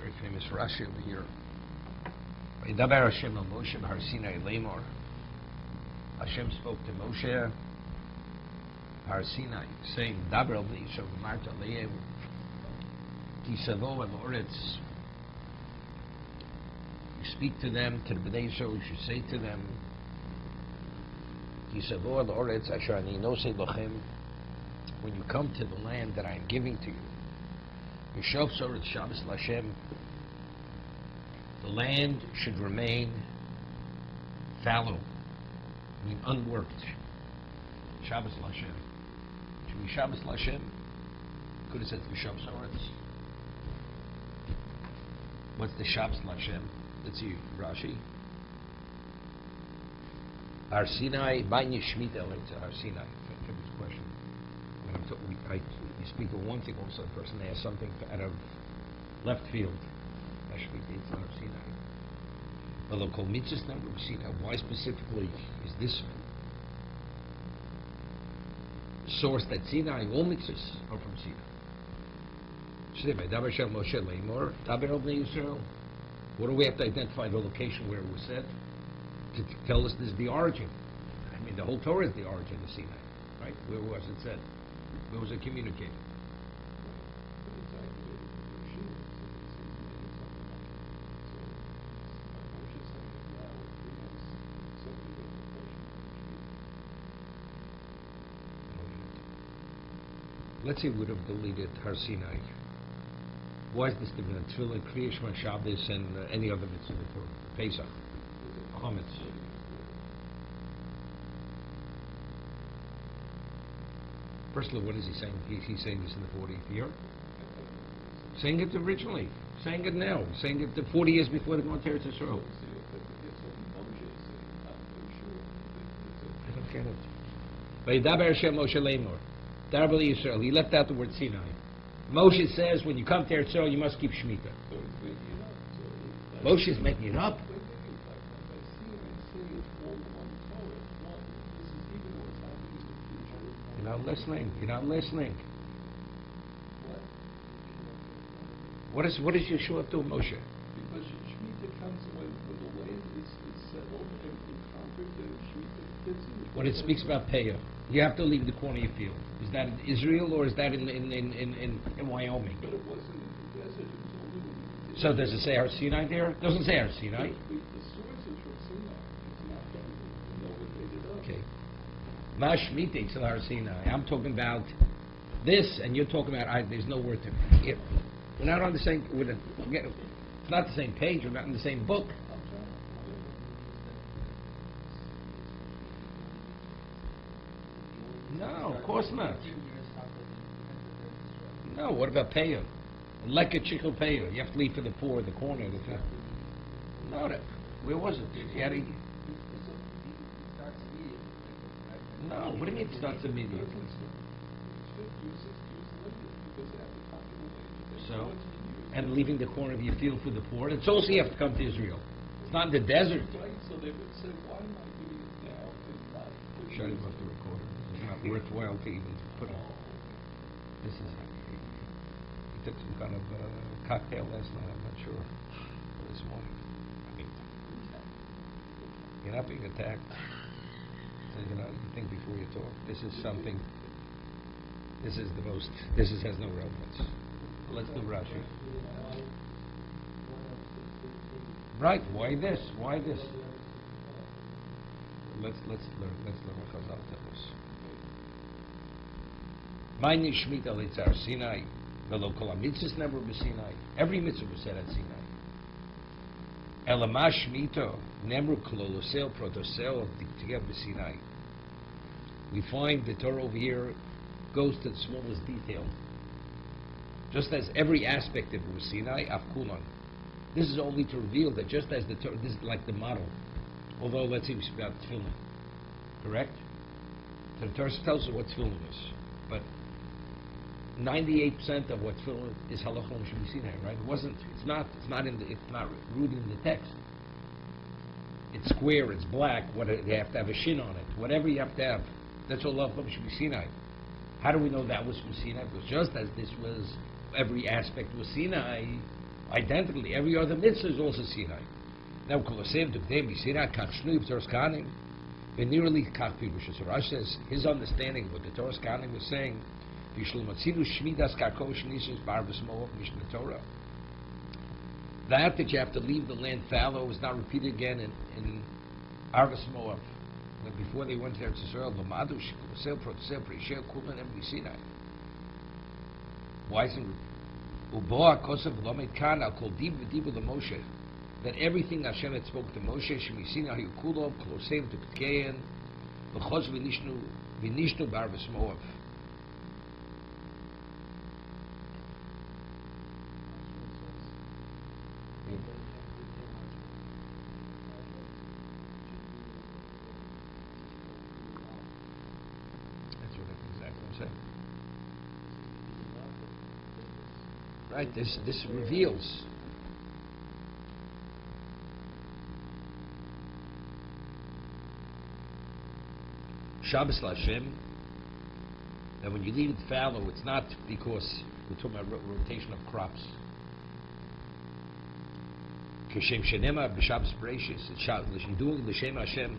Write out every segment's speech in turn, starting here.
Very famous Rashi over here. Vaydaber Hashem el Moshe b'Har Sinai Lemor. Hashem spoke to Moshe Har Sinai, saying, Daber el Bnei Yisrael v'marta lehem tisavo el oretz. You speak to them, to the Bnei Yisrael, you should say to them, tisavo el oretz asher ani nosei lochem. When you come to the land that I am giving to you, Yishov Soret Shabbos Lashem, the land should remain fallow, I mean unworked. Shabbos Lashem. Should be Shabbos Lashem. Could have said Yishov Soret. What's the Shabbos Lashem? Let's see, Rashi. Har Sinai, Banya Shemitah, Har Sinai. Question. You speak of one thing, also a person asks something out of left field. It's not Sinai. Although called mitzvahs number of Sinai, why specifically is this source that Sinai, all mitzvahs are from Sinai? What do we have to identify the location where it was said? To tell us this is the origin. I mean, the whole Torah is the origin of Sinai, right? Where was it said? Where was it communicated? Let's say we would have deleted Har Sinai. Why is this different? Tefillah, Kriya Shema Shabbos, and any other mitzvah for Pesach, Chometz. First of all, what is he saying? He's saying this in the 40th year? Saying it originally. Saying it now. Saying it the 40 years before the going to Eretz Yisrael. I don't get it. Vaydaber Hashem Moshe Lemor. Daber Yisrael. He left out the word Sinai. Moshe says when you come to Eretz Yisrael, you must keep Shemitah. Moshe is making it up. You're not listening. What is Yeshua to Moshe? Because Shemitah comes when the land is settled and conquered, and Shemitah fits in. When it speaks about Peah, you have to leave the corner of your field. Is that in Israel or is that in Wyoming? But it wasn't in the desert. It was only when you So does it say Har Sinai there? It doesn't say Har Sinai. The source is from Sinai. It's not from nowhere made it up. Okay. Ma Shemitah to Har Sinai. I'm talking about this, and you're talking about there's no word to it. We're not on the same. It's not the same page. We're not in the same book. No, of course not. No, what about Peah? Like a chickle Peah. You have to leave for the poor, the corner. No, where was it? You had to, no, what do you mean it starts immediately? So, and leaving the corner of your field for the poor. It's also you have to come to Israel. It's not in the desert. Right, so they would say, why am I doing it now and not? Shut him off the recorder. It's not worthwhile to even put on. This is. He took some kind of cocktail last night. I'm not sure. Or this morning. I mean, you're not being attacked. So, you think before you talk. This is something. This is the most. Has no relevance. Let's do Rashi. Right? Why this? Why this? Let's learn what Chazal tells us. Ma'ini Shemitah Litzar Sinai, velo kol mitzvahs never b'Sinai. Every mitzvah was said at Sinai. Elama Shemitah never kolosel protosel together b'Sinai. We find the Torah over here goes to the smallest detail. Just as every aspect of it was Sinai, Afkulan. This is only to reveal that just as the Torah, this is like the model. Although let's see about tefillin, correct? So the Torah tells us what tefillin is, but 98% of what tefillin is halacha and Sinai, right? It's not rooted in the text. It's square, it's black. You have to have a shin on it. Whatever you have to have, that's all halacha and Sinai. How do we know that was from Sinai? Because just as this was every aspect was Sinai, Identically, every other mitzvah is also Sinai. Now, Kolosseum to Kdei Sinai, Kach Shnui, Torah's Kahanim, Venirli Kach Pirush. So Rashi says his understanding of what the Torah's Kahanim was saying, Yishlumatzilu Shmidas Karkosh Nishis Barbas Moav Mishnah Torah. That you have to leave the land fallow is not repeated again in Arvas Moav. Before they went to Eretz Yisrael, Lamadu Kolosseum Protosseum Prishel Kulan Emri Sinai. Why isn't Uboa Kosev Lomet Kana called Dibu the Moshe? That everything Hashem had spoken to Moshe, Shemisina Hayukulov, Kolosseim to Ptkeyan, V'chos V'nishnu Barbas Moav. That's what exactly I'm saying. Right, this reveals. Shabbos Lashem, that when you leave it fallow, it's not because we're talking about rotation of crops. Kishem Shenema b'Shabbos Bereishis, it's Shabbos, you're doing l'Shem Hashem.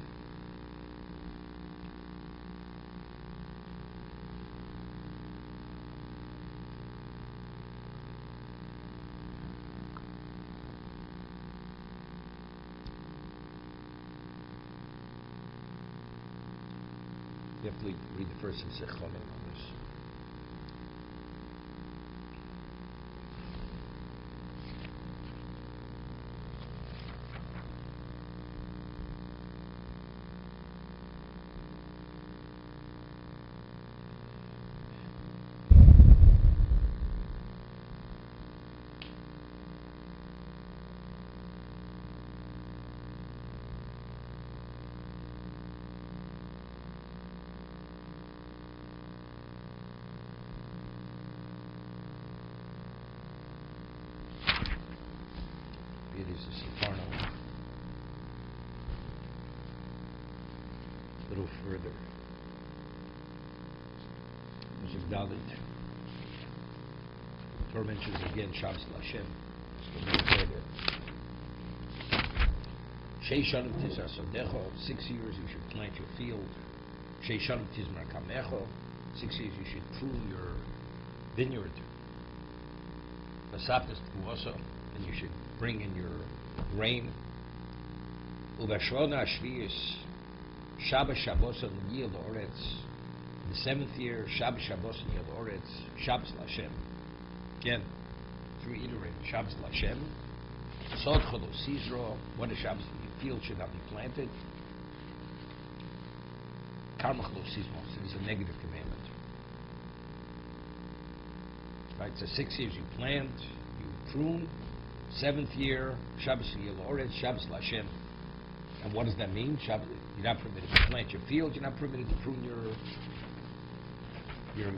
You have to read the first Masech Chomim on this. It is a Sefarno. A little further. Musik Dalit. Torah mentions again Shabbos Lashem. A little further. Sheish Shanim Tizar Sodecho, 6 years you should plant your field. Sheish Shanim Tizmar Kamecho, 6 years you should prune your vineyard. Vasaptas Tvuoso, and you should bring in your grain. Uvashvona Shviyis, Shabbos Shabboson Yil Oretz. The 7th year, Shabbos Shabboson Yil Oretz, Shabbos Lashem. Again, to reiterate, Shabbos Lashem. Sod Cholos Yisro, what is Shabbos? The field should not be planted. Karmach Lo Sismos, it is a negative commandment. Right, so 6 years you plant, you prune. 7th year, Shabbos Yil Oretz, Shabbos Lashem. And what does that mean? Shabbos, you're not permitted to plant your field, you're not permitted to prune your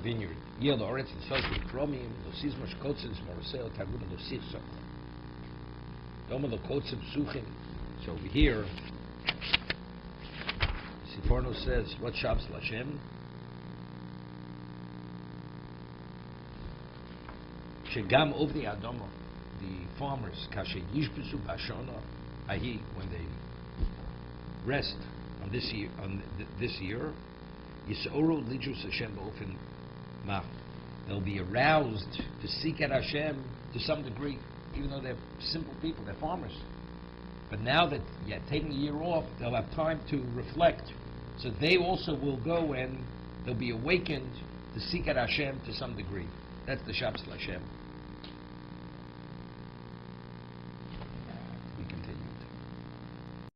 vineyard. Yil Oretz and Sos Kromim, Lo Sismos Kotzins, Moroseo, Taguna Lo Sismos. Doma Lo Kotzim Suchim. So over here, Sefarno says, what Shabbos Lashem? Shegam Ovni Adomo, the farmers, Kashe Yishbesu Bashona, i.e., when they rest on this year, Yisoro Lijus Hashem B'Ofen Ma, they'll be aroused to seek at Hashem to some degree, even though they're simple people, they're farmers. But now that you're taking a year off, they'll have time to reflect. So they also will go and they'll be awakened to seek at Hashem to some degree. That's the Shabbos Lashem.